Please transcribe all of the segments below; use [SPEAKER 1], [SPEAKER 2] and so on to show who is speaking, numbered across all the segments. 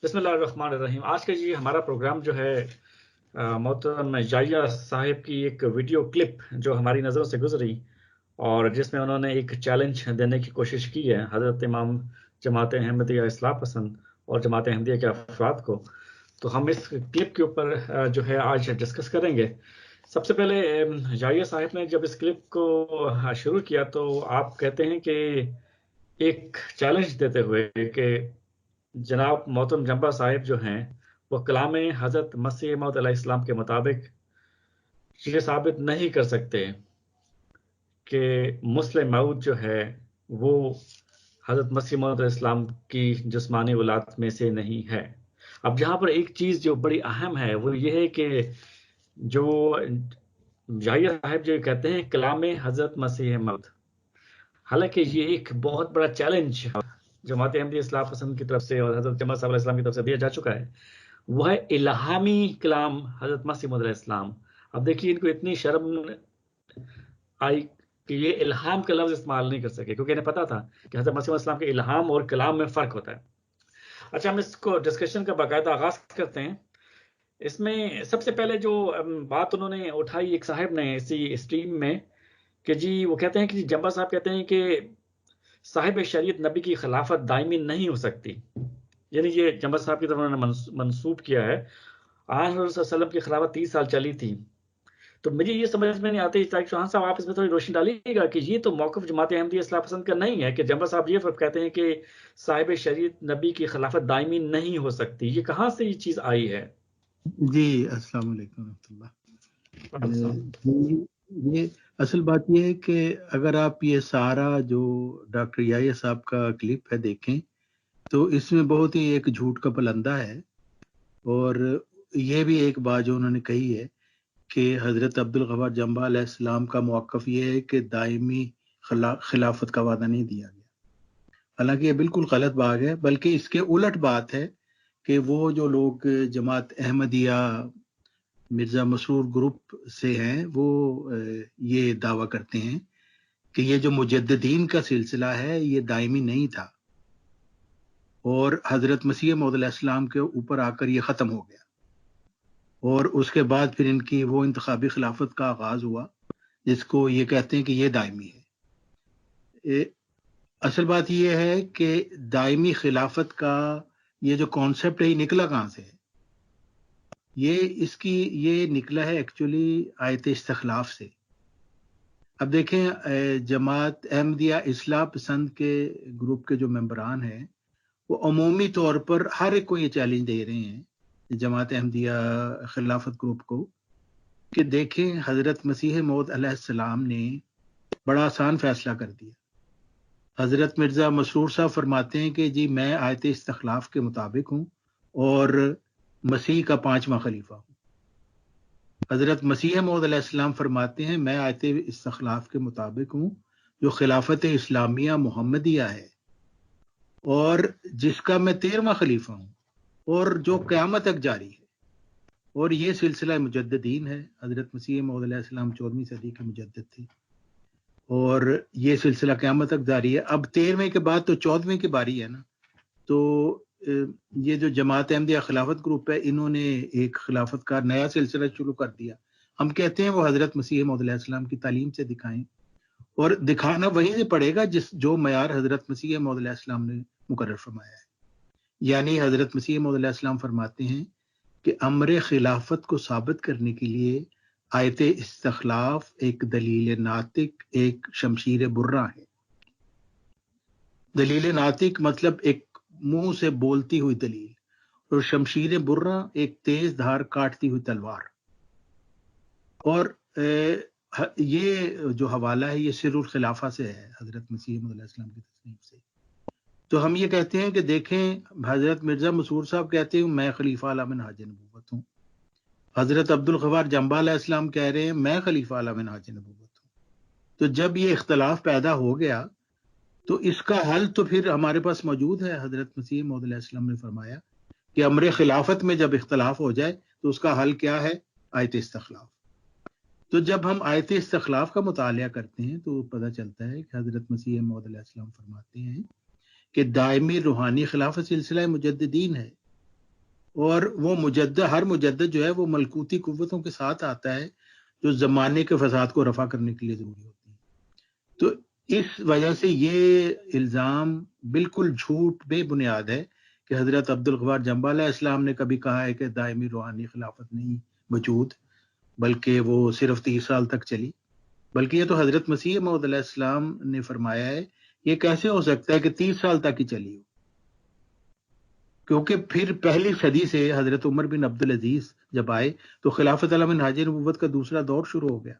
[SPEAKER 1] بسم اللہ الرحمن الرحیم۔ آج کا ہمارا پروگرام جو ہے محترم جائیہ صاحب کی ایک ویڈیو کلپ جو ہماری نظروں سے گزری اور جس میں انہوں نے ایک چیلنج دینے کی کوشش کی ہے حضرت امام جماعت احمدیہ اصلاح پسند اور جماعت احمدیہ کے افراد کو، تو ہم اس کلپ کے اوپر جو ہے آج ڈسکس کریں گے۔ سب سے پہلے جائیہ صاحب نے جب اس کلپ کو شروع کیا تو آپ کہتے ہیں کہ ایک چیلنج دیتے ہوئے کہ جناب محترم جمبا صاحب جو ہیں وہ کلام حضرت مسیح موعود علیہ السلام کے مطابق یہ ثابت نہیں کر سکتے کہ مسلم موعود جو ہے وہ حضرت مسیح موعود علیہ السلام کی جسمانی اولاد میں سے نہیں ہے۔ اب جہاں پر ایک چیز جو بڑی اہم ہے وہ یہ ہے کہ جو جائیہ صاحب جو کہتے ہیں کلام حضرت مسیح موعود، حالانکہ یہ ایک بہت بڑا چیلنج جماعت احمدیہ اصلاح پسند کی طرف سے اور حضرت جمع صاحب علیہ السلام کی طرف سے دیا جا چکا ہے، وہ ہے الہامی کلام حضرت مسیح موعود علیہ السلام۔ اب دیکھیے ان کو اتنی شرم آئی کہ یہ الہام کا لفظ استعمال نہیں کر سکے، کیونکہ انہیں پتا تھا کہ حضرت مسیح علیہ السلام کے الہام اور کلام میں فرق ہوتا ہے۔ اچھا، ہم اس کو ڈسکشن کا باقاعدہ آغاز کرتے ہیں۔ اس میں سب سے پہلے جو بات انہوں نے اٹھائی ایک صاحب نے اسی اسٹریم میں کہ جی وہ کہتے ہیں کہ جمبا صاحب کہتے ہیں کہ صاحب شریعت نبی کی خلافت دائمی نہیں ہو سکتی، یعنی یہ جمبا صاحب کی طرف انہوں نے منسوب کیا ہے۔ آن حضرت صلی اللہ علیہ وسلم کی خلافت 30 سال چلی تھی، تو مجھے یہ سمجھ میں نہیں آتی چوہان صاحب آپ اس میں تھوڑی روشنی ڈالیے گا کہ یہ تو موقف جماعت احمدیہ اصلاح پسند کا نہیں ہے کہ جمبا صاحب یہ فرق کہتے ہیں کہ صاحب شریعت نبی کی خلافت دائمی نہیں ہو سکتی، یہ کہاں سے یہ چیز آئی ہے؟
[SPEAKER 2] جی السلام علیکم ورحمۃ اللہ۔ یہ اصل بات یہ ہے کہ اگر آپ یہ سارا جو ڈاکٹر یحییٰ صاحب کا کلپ ہے دیکھیں تو اس میں بہت ہی ایک جھوٹ کا پلندہ ہے، اور یہ بھی ایک بات جو انہوں نے کہی ہے کہ حضرت عبدالغفار جمبا علیہ السلام کا موقف یہ ہے کہ دائمی خلافت کا وعدہ نہیں دیا گیا، حالانکہ یہ بالکل غلط بات ہے، بلکہ اس کے الٹ بات ہے کہ وہ جو لوگ جماعت احمدیہ مرزا مسرور گروپ سے ہیں وہ یہ دعویٰ کرتے ہیں کہ یہ جو مجددین کا سلسلہ ہے یہ دائمی نہیں تھا اور حضرت مسیح موعود علیہ السلام کے اوپر آ کر یہ ختم ہو گیا، اور اس کے بعد پھر ان کی وہ انتخابی خلافت کا آغاز ہوا جس کو یہ کہتے ہیں کہ یہ دائمی ہے۔ اصل بات یہ ہے کہ دائمی خلافت کا یہ جو کانسیپٹ ہے یہ نکلا کہاں سے ہے؟ یہ نکلا ہے ایکچولی آیت استخلاف سے۔ اب دیکھیں جماعت احمدیہ اصلاح پسند کے گروپ کے جو ممبران ہیں وہ عمومی طور پر ہر ایک کو یہ چیلنج دے رہے ہیں جماعت احمدیہ خلافت گروپ کو کہ دیکھیں حضرت مسیح موعود علیہ السلام نے بڑا آسان فیصلہ کر دیا۔ حضرت مرزا مسرور صاحب فرماتے ہیں کہ جی میں آیت استخلاف کے مطابق ہوں اور مسیح کا 5واں خلیفہ ہوں۔ حضرت مسیح موعود علیہ السلام فرماتے ہیں میں آیت استخلاف کے مطابق ہوں جو خلافت اسلامیہ محمدیہ ہے اور جس کا میں 13واں خلیفہ ہوں اور جو قیامت تک جاری ہے، اور یہ سلسلہ مجددین ہے۔ حضرت مسیح موعود علیہ السلام 14ویں صدی کے مجدد تھے اور یہ سلسلہ قیامت تک جاری ہے۔ اب 13ویں کے بعد تو 14ویں کی باری ہے نا، تو یہ جو جماعت احمدیہ خلافت گروپ ہے انہوں نے ایک خلافت کا نیا سلسلہ شروع کر دیا۔ ہم کہتے ہیں وہ حضرت مسیح موعود علیہ السلام کی تعلیم سے دکھائیں، اور دکھانا وہیں سے پڑے گا جو معیار حضرت مسیح موعود علیہ السلام نے مقرر فرمایا ہے۔ یعنی حضرت مسیح موعود علیہ السلام فرماتے ہیں کہ امر خلافت کو ثابت کرنے کے لیے آیت استخلاف ایک دلیل ناطق، ایک شمشیر برہ ہے۔ دلیل ناطق مطلب ایک منہ سے بولتی ہوئی دلیل، اور شمشیر برہ ایک تیز دھار کاٹتی ہوئی تلوار۔ اور یہ جو حوالہ ہے یہ سر الخلافہ سے ہے، حضرت مسیح موعود علیہ السلام کی تصنیف سے۔ تو ہم یہ کہتے ہیں کہ دیکھیں حضرت مرزا مسرور صاحب کہتے ہیں میں خلیفہ اعلیٰ منہاج نبوت ہوں، حضرت عبدالغفار جمبا علیہ السلام کہہ رہے ہیں میں خلیفہ اعلیٰ منہاج نبوت ہوں۔ تو جب یہ اختلاف پیدا ہو گیا تو اس کا حل تو پھر ہمارے پاس موجود ہے۔ حضرت مسیح موعود علیہ السلام نے فرمایا کہ امر خلافت میں جب اختلاف ہو جائے تو اس کا حل کیا ہے؟ آیت استخلاف۔ تو جب ہم آیت استخلاف کا مطالعہ کرتے ہیں تو پتہ چلتا ہے کہ حضرت مسیح موعود علیہ السلام فرماتے ہیں کہ دائمی روحانی خلافت سلسلہ مجددین ہے، اور وہ ہر مجدد جو ہے وہ ملکوتی قوتوں کے ساتھ آتا ہے جو زمانے کے فساد کو رفع کرنے کے لیے ضروری ہوتی ہیں. تو اس وجہ سے یہ الزام بالکل جھوٹ بے بنیاد ہے کہ حضرت عبدالغفار جنبہ علیہ السلام نے کبھی کہا ہے کہ دائمی روحانی خلافت نہیں وجود، بلکہ وہ صرف 30 سال تک چلی. بلکہ یہ تو حضرت مسیح موعود علیہ السلام نے فرمایا ہے یہ کیسے ہو سکتا ہے کہ 30 سال تک ہی چلی ہو، کیونکہ پھر پہلی صدی سے حضرت عمر بن عبدالعزیز جب آئے تو خلافت علی منہاج نبوت کا دوسرا دور شروع ہو گیا،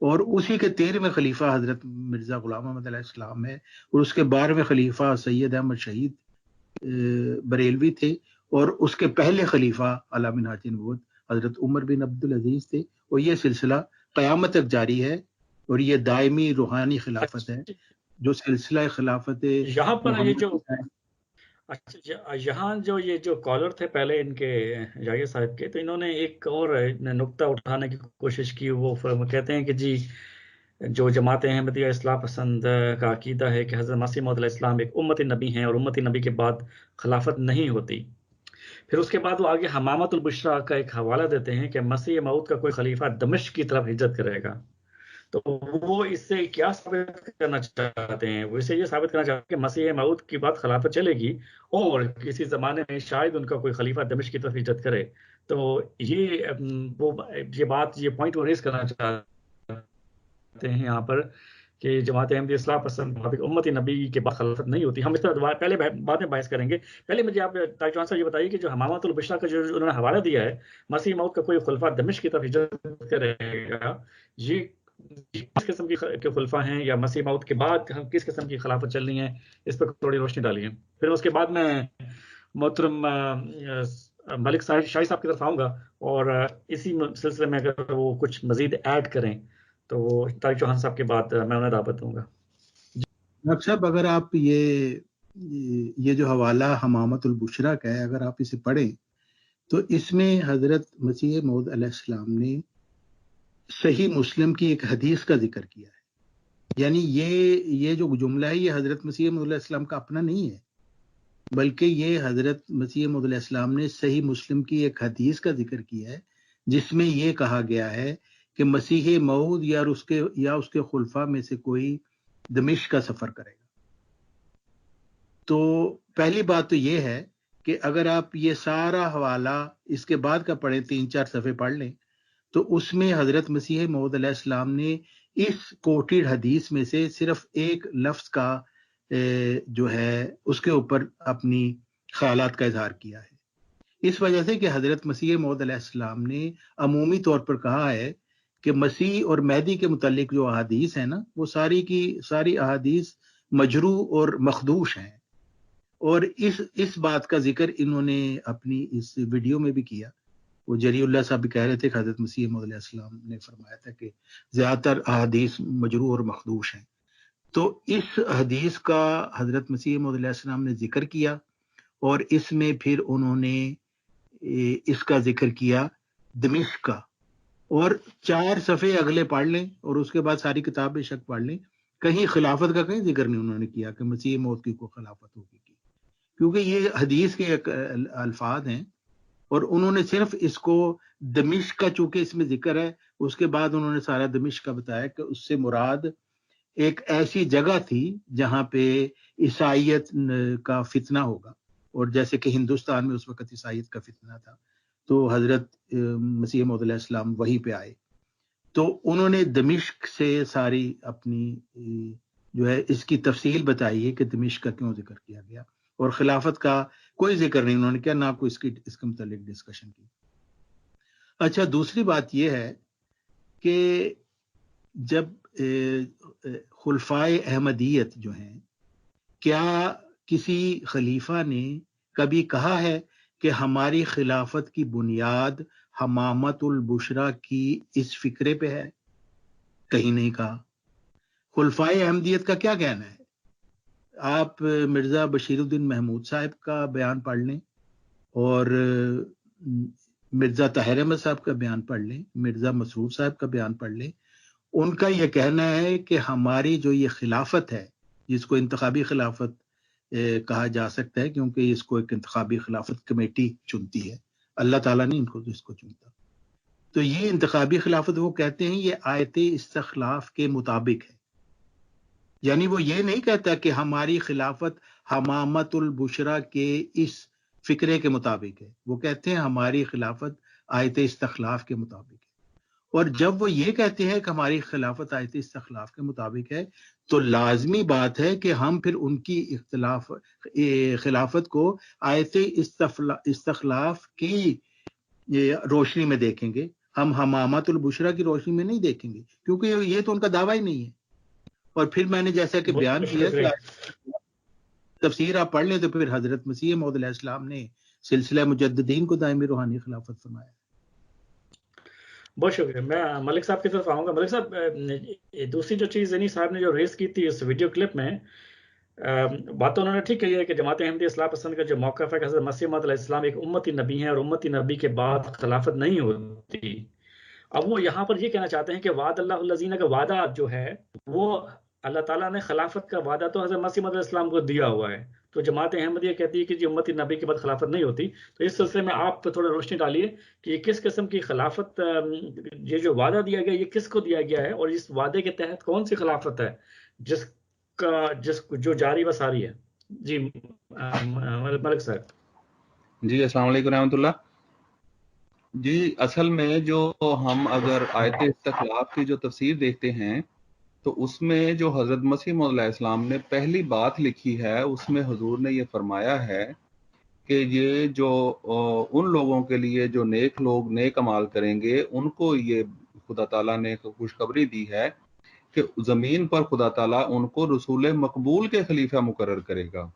[SPEAKER 2] اور اسی کے 13ویں خلیفہ حضرت مرزا غلام احمد علیہ السلام ہے، اور اس کے 12ویں خلیفہ سید احمد شہید بریلوی تھے، اور اس کے پہلے خلیفہ علی منہاج نبوت حضرت عمر بن عبدالعزیز تھے. اور یہ سلسلہ قیامت تک جاری ہے، اور یہ دائمی روحانی خلافت ہے جو سلسلہ خلافت
[SPEAKER 1] یہاں پر یہ جو
[SPEAKER 2] محمد
[SPEAKER 1] یہاں جو یہ جو کالر تھے پہلے ان کے جائیہ صاحب کے، تو انہوں نے ایک اور نقطہ اٹھانے کی کوشش کی. وہ کہتے ہیں کہ جی جو جماعت احمدیہ اصلاح پسند کا عقیدہ ہے کہ حضرت مسیح موعود علیہ السلام ایک امت نبی ہیں اور امت نبی کے بعد خلافت نہیں ہوتی. پھر اس کے بعد وہ آگے حمامت البشرا کا ایک حوالہ دیتے ہیں کہ مسیح موعود کا کوئی خلیفہ دمشق کی طرف ہجرت کرے گا. تو وہ اس سے کیا ثابت کرنا چاہتے ہیں؟ وہ اسے یہ ثابت کرنا چاہتے ہیں کہ مسیح موعود کی بات خلافت چلے گی اور کسی زمانے میں شاید ان کا کوئی خلیفہ دمشق کی طرف ہجرت کرے. تو یہ بات یہ پوائنٹ وہ ریز کرنا چاہتے ہیں یہاں پر کہ جماعت احمدیہ اصلاح پسند امت نبی کے بعد خلافت نہیں ہوتی. ہم اس طرح پہلے بعد میں بحث کریں گے. پہلے مجھے آپ طارق چوہان صاحب یہ بتائیے کہ جو حمامت البشرا کا جو انہوں نے حوالہ دیا ہے مسیح موعود کا کوئی خلیفہ دمشق کی طرف ہجرت کرے گا، یہ کس قسم کی خلفاء ہیں، یا مسیح موعود کے بعد کس قسم کی خلافت چلنی ہے، اس پر تھوڑی روشنی ڈالیے. پھر اس کے بعد میں محترم ملک شاہی صاحب کی طرف آؤں گا، اور اسی سلسلے میں اگر وہ کچھ مزید ایڈ کریں تو طارق چوہان صاحب کے بعد میں انہیں دعوت دوں گا.
[SPEAKER 2] ڈاکٹر صاحب اگر آپ یہ جو حوالہ حمامت البشرا کا ہے اگر آپ اسے پڑھیں تو اس میں حضرت مسیح موعود علیہ السلام نے صحیح مسلم کی ایک حدیث کا ذکر کیا ہے. یعنی یہ جو جملہ ہے یہ حضرت مسیح موعود علیہ السلام کا اپنا نہیں ہے، بلکہ یہ حضرت مسیح موعود علیہ السلام نے صحیح مسلم کی ایک حدیث کا ذکر کیا ہے جس میں یہ کہا گیا ہے کہ مسیح موعود یا اس کے خلفاء میں سے کوئی دمشق کا سفر کرے گا. تو پہلی بات تو یہ ہے کہ اگر آپ یہ سارا حوالہ اس کے بعد کا پڑھیں 3-4 صفحے پڑھ لیں تو اس میں حضرت مسیح موعود علیہ السلام نے اس کوٹیڈ حدیث میں سے صرف ایک لفظ کا جو ہے اس کے اوپر اپنی خیالات کا اظہار کیا ہے. اس وجہ سے کہ حضرت مسیح موعود علیہ السلام نے عمومی طور پر کہا ہے کہ مسیح اور مہدی کے متعلق جو احادیث ہیں نا وہ ساری کی ساری احادیث مجروح اور مخدوش ہیں. اور اس بات کا ذکر انہوں نے اپنی اس ویڈیو میں بھی کیا. وہ جری اللہ صاحب بھی کہہ رہے تھے کہ حضرت مسیح موعود علیہ السلام نے فرمایا تھا کہ زیادہ تر احادیث مجروح اور مخدوش ہیں. تو اس حدیث کا حضرت مسیح موعود علیہ السلام نے ذکر کیا، اور اس میں پھر انہوں نے اس کا ذکر کیا دمشق کا. اور 4 صفحے اگلے پڑھ لیں اور اس کے بعد ساری کتاب بے شک پڑھ لیں، کہیں خلافت کا کہیں ذکر نہیں انہوں نے کیا کہ مسیح موعود کی کوئی خلافت ہوگی، کیونکہ یہ حدیث کے الفاظ ہیں. اور انہوں نے صرف اس کو دمشق کا چونکہ اس میں ذکر ہے، اس کے بعد انہوں نے سارا دمشق کا بتایا کہ اس سے مراد ایک ایسی جگہ تھی جہاں پہ عیسائیت کا فتنہ ہوگا، اور جیسے کہ ہندوستان میں اس وقت عیسائیت کا فتنہ تھا تو حضرت مسیح موعود علیہ السلام وہیں پہ آئے. تو انہوں نے دمشق سے ساری اپنی جو ہے اس کی تفصیل بتائی ہے کہ دمشق کا کیوں ذکر کیا گیا، اور خلافت کا کوئی ذکر نہیں انہوں نے کیا، نہ کوئی اس کے متعلق ڈسکشن کی. اچھا، دوسری بات یہ ہے کہ جب خلفائے احمدیت جو ہیں، کیا کسی خلیفہ نے کبھی کہا ہے کہ ہماری خلافت کی بنیاد حمامت البشرا کی اس فکرے پہ ہے؟ کہیں نہیں کہا. خلفائے احمدیت کا کیا کہنا ہے؟ آپ مرزا بشیر الدین محمود صاحب کا بیان پڑھ لیں، اور مرزا طاہر احمد صاحب کا بیان پڑھ لیں، مرزا مسعود صاحب کا بیان پڑھ لیں. ان کا یہ کہنا ہے کہ ہماری جو یہ خلافت ہے جس کو انتخابی خلافت کہا جا سکتا ہے، کیونکہ اس کو ایک انتخابی خلافت کمیٹی چنتی ہے، اللہ تعالیٰ نے اس کو چنتا۔ تو یہ انتخابی خلافت وہ کہتے ہیں یہ آیت استخلاف کے مطابق ہے، یعنی وہ یہ نہیں کہتا کہ ہماری خلافت حمامت البشرا کے اس فکرے کے مطابق ہے، وہ کہتے ہیں ہماری خلافت آیت استخلاف کے مطابق ہے۔ اور جب وہ یہ کہتے ہیں کہ ہماری خلافت آیت استخلاف کے مطابق ہے، تو لازمی بات ہے کہ ہم پھر ان کی خلافت کو آیت استخلاف کی روشنی میں دیکھیں گے، ہم حمامت البشرا کی روشنی میں نہیں دیکھیں گے، کیونکہ یہ تو ان کا دعویٰ ہی نہیں ہے۔ اور پھر میں نے جیسا کہ بیان کیا کہ تفسیر آپ پڑھ لیں تو پھر حضرت مسیح موعود علیہ السلام نے سلسلہ مجددین کو دائمی روحانی خلافت فرمایا۔
[SPEAKER 1] بہت شکریہ۔ میں ملک صاحب کی طرف آؤں گا۔ ملک صاحب، دوسری جو چیز زنی صاحب نے جو ریز کی تھی اس ویڈیو کلپ میں، بات تو انہوں نے ٹھیک کہی ہے کہ جماعت احمدیہ اصلاح پسند کا جو موقف ہے کہ حضرت مسیح موعود علیہ السلام ایک امتی نبی ہیں اور امتی نبی کے بعد خلافت نہیں ہوتی۔ اب وہ یہاں پر یہ کہنا چاہتے ہیں کہ وعد اللہ الذین کا وعدہ جو ہے وہ اللہ تعالیٰ نے خلافت کا وعدہ تو حضرت مسیح موعود علیہ السلام کو دیا ہوا ہے، تو جماعت احمدیہ کہتی ہے کہ جی امتی نبی کے بعد خلافت نہیں ہوتی۔ تو اس سلسلے میں آپ تھوڑا روشنی ڈالیے کہ یہ کس قسم کی خلافت، یہ جو وعدہ دیا گیا یہ کس کو دیا گیا ہے، اور اس وعدے کے تحت کون سی خلافت ہے جو جاری و ساری ہے؟ جی ملک صاحب۔
[SPEAKER 3] جی السلام علیکم رحمۃ اللہ۔ جی اصل میں جو ہم اگر آیت استخلاف کی جو تفسیر دیکھتے ہیں تو اس میں جو حضرت مسیح موعود علیہ السلام نے پہلی بات لکھی ہے اس میں حضور نے یہ فرمایا ہے کہ یہ جو ان لوگوں کے لیے جو نیک لوگ نیک عمال کریں گے ان کو یہ خدا تعالیٰ نے خوشخبری دی ہے کہ زمین پر خدا تعالیٰ ان کو رسول مقبول کے خلیفہ مقرر کرے گا۔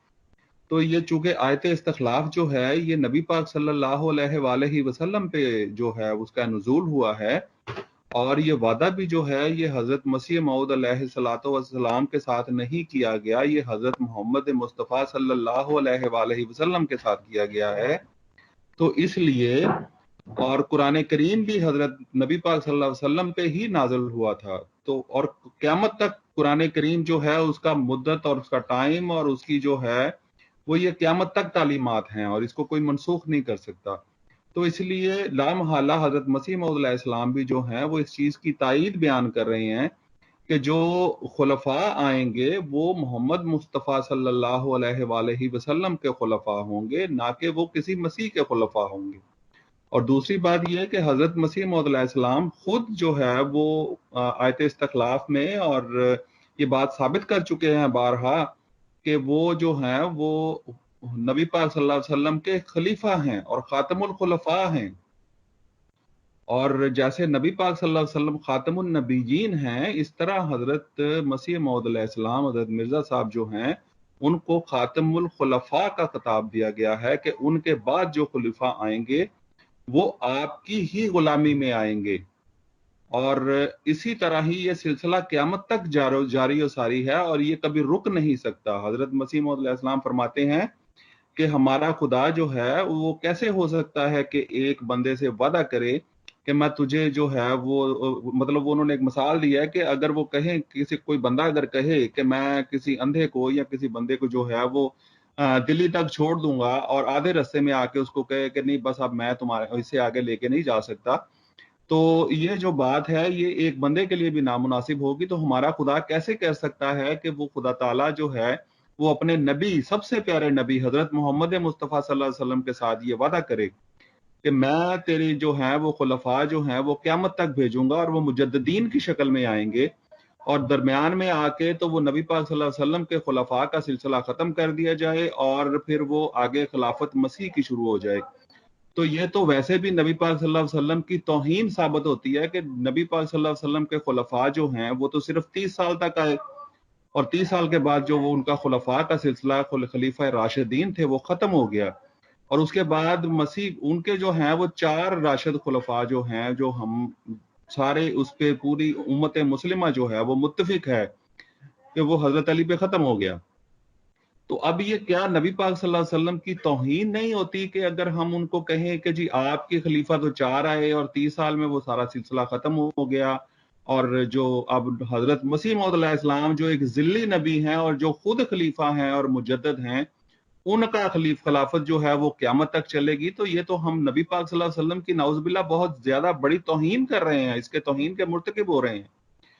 [SPEAKER 3] تو یہ چونکہ آیت استخلاف جو ہے یہ نبی پاک صلی اللہ علیہ وآلہ وسلم پہ جو ہے اس کا نزول ہوا ہے، اور یہ وعدہ بھی جو ہے یہ حضرت مسیح موعود علیہ الصلوۃ والسلام کے ساتھ نہیں کیا گیا، یہ حضرت محمد مصطفیٰ صلی اللہ علیہ وآلہ وسلم کے ساتھ کیا گیا ہے۔ تو اس لیے اور قرآن کریم بھی حضرت نبی پاک صلی اللہ علیہ وسلم پہ ہی نازل ہوا تھا، تو اور قیامت تک قرآن کریم جو ہے اس کا مدت اور اس کا ٹائم اور اس کی جو ہے وہ یہ قیامت تک تعلیمات ہیں اور اس کو کوئی منسوخ نہیں کر سکتا۔ تو اس لیے لامحالہ حضرت مسیح موعود علیہ السلام بھی جو ہیں وہ اس چیز کی تائید بیان کر رہے ہیں کہ جو خلفاء آئیں گے وہ محمد مصطفیٰ صلی اللہ علیہ وآلہ وسلم کے خلفاء ہوں گے، نہ کہ وہ کسی مسیح کے خلفاء ہوں گے۔ اور دوسری بات یہ ہے کہ حضرت مسیح موعود علیہ السلام خود جو ہے وہ آیت استخلاف میں اور یہ بات ثابت کر چکے ہیں بارہا کہ وہ جو ہیں وہ نبی پاک صلی اللہ علیہ وسلم کے خلیفہ ہیں اور خاتم الخلفاء ہیں، اور جیسے نبی پاک صلی اللہ علیہ وسلم خاتم النبیین ہیں اس طرح حضرت مسیح موعود علیہ السلام حضرت مرزا صاحب جو ہیں ان کو خاتم الخلفاء کا خطاب دیا گیا ہے کہ ان کے بعد جو خلیفہ آئیں گے وہ آپ کی ہی غلامی میں آئیں گے، اور اسی طرح ہی یہ سلسلہ قیامت تک جاری و ساری ہے اور یہ کبھی رک نہیں سکتا۔ حضرت مسیح موعود علیہ السلام فرماتے ہیں کہ ہمارا خدا جو ہے وہ کیسے ہو سکتا ہے کہ ایک بندے سے وعدہ کرے کہ میں تجھے جو ہے وہ مطلب انہوں نے ایک مثال دی ہے کہ اگر وہ کہیں کسی کوئی بندہ اگر کہے کہ میں کسی اندھے کو یا کسی بندے کو جو ہے وہ دلی تک چھوڑ دوں گا اور آدھے رستے میں آ کے اس کو کہے کہ نہیں بس اب میں تمہارے اس سے آگے لے کے نہیں جا سکتا، تو یہ جو بات ہے یہ ایک بندے کے لیے بھی نامناسب ہوگی۔ تو ہمارا خدا کیسے کہہ سکتا ہے کہ وہ خدا تعالیٰ جو ہے وہ اپنے نبی سب سے پیارے نبی حضرت محمد مصطفیٰ صلی اللہ علیہ وسلم کے ساتھ یہ وعدہ کرے کہ میں تیری جو ہیں وہ خلفاء جو ہیں وہ قیامت تک بھیجوں گا اور وہ مجددین کی شکل میں آئیں گے، اور درمیان میں آ کے تو وہ نبی پاک صلی اللہ علیہ وسلم کے خلفاء کا سلسلہ ختم کر دیا جائے اور پھر وہ آگے خلافت مسیح کی شروع ہو جائے۔ تو یہ تو ویسے بھی نبی پاک صلی اللہ علیہ وسلم کی توہین ثابت ہوتی ہے کہ نبی پاک صلی اللہ علیہ وسلم کے خلفاء جو ہیں وہ تو صرف 30 سال تک آئے، اور 30 سال کے بعد جو وہ ان کا خلفاء کا سلسلہ خلیفہ راشدین تھے وہ ختم ہو گیا، اور اس کے بعد مسیح ان کے جو ہیں وہ 4 راشد خلفاء جو ہیں جو ہم سارے اس پہ پوری امت مسلمہ جو ہے وہ متفق ہے کہ وہ حضرت علی پہ ختم ہو گیا۔ تو اب یہ کیا نبی پاک صلی اللہ علیہ وسلم کی توہین نہیں ہوتی کہ اگر ہم ان کو کہیں کہ جی آپ کے خلیفہ تو 4 آئے اور 30 سال میں وہ سارا سلسلہ ختم ہو گیا، اور جو اب حضرت مسیح موعود علیہ السلام جو ایک ذلی نبی ہیں اور جو خود خلیفہ ہیں اور مجدد ہیں، ان کا خلافت جو ہے وہ قیامت تک چلے گی، تو یہ تو ہم نبی پاک صلی اللہ علیہ وسلم کی نعوذ باللہ بہت زیادہ بڑی توہین کر رہے ہیں، اس کے توہین کے مرتکب ہو رہے ہیں۔